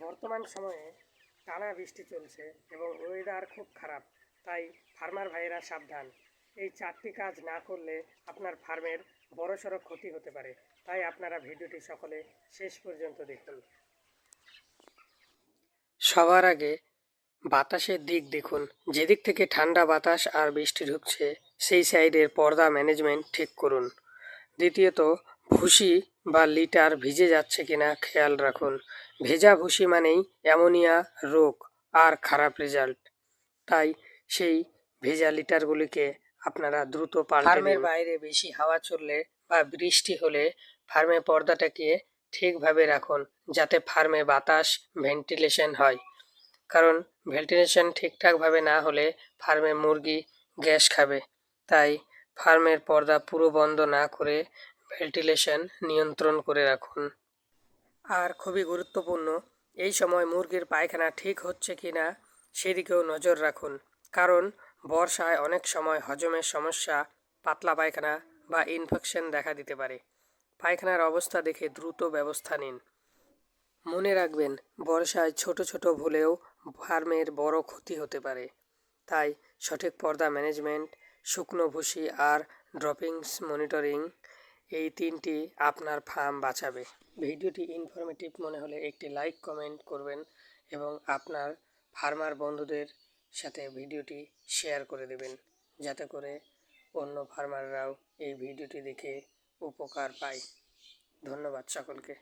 বর্তমান সময়ে টানা বৃষ্টি চলছে এবং ওয়েদার খুব খারাপ, তাই ফার্মার ভাইয়েরা সাবধান। এই 4টি কাজ না করলে আপনার ফার্মের বড়সড় ক্ষতি হতে পারে, তাই আপনারা ভিডিওটি সকলে শেষ পর্যন্ত দেখুন। সবার আগে বাতাসের দিক দেখুন। যেদিক থেকে ঠান্ডা বাতাস আর বৃষ্টি ঢুকছে সেই সাইডের পর্দা ম্যানেজমেন্ট ঠিক করুন। দ্বিতীয়ত, ভুসি বা লিটার ভিজে যাচ্ছে কিনা খেয়াল রাখুন। ভেজা ভুসি মানেই অ্যামোনিয়া, রোগ আর খারাপ রেজাল্ট, তাই সেই ভেজা লিটারগুলিকে আপনারা দ্রুত পাল্টে দিন। ফার্মের বাইরে বেশি হাওয়া চললে বা বৃষ্টি হলে ফার্মের পর্দাটাকে ঠিকভাবে রাখুন, যাতে ফার্মে বাতাস ভেন্টিলেশন হয়। কারণ ভেন্টিলেশন ঠিকঠাকভাবে না হলে ফার্মে মুরগি গ্যাস খাবে, তাই ফার্মের পর্দা পুরো বন্ধ না করে ভেন্টিলেশন নিয়ন্ত্রণ করে রাখুন। আর খুবই গুরুত্বপূর্ণ, এই সময় মুরগির পায়খানা ঠিক হচ্ছে কি না সেদিকেও নজর রাখুন, কারণ বর্ষায় অনেক সময় হজমের সমস্যা, পাতলা পায়খানা বা ইনফেকশন দেখা দিতে পারে। পায়খানার অবস্থা দেখে দ্রুত ব্যবস্থা নিন। মনে রাখবেন, বর্ষায় ছোট ছোট ভুলেও ফার্মের বড় ক্ষতি হতে পারে, তাই সঠিক পর্দা ম্যানেজমেন্ট, শুকনো ভুসি আর ড্রপিংস মনিটরিং, এই 3টি আপনার ফার্ম বাঁচাবে। ভিডিওটি ইনফরমেটিভ মনে হলে একটি লাইক কমেন্ট করবেন এবং আপনার ফার্মার বন্ধুদের সাথে ভিডিওটি শেয়ার করে দেবেন, যাতে করে অন্য ফার্মাররাও এই ভিডিওটি দেখে উপকার পায়। ধন্যবাদ সকলকে।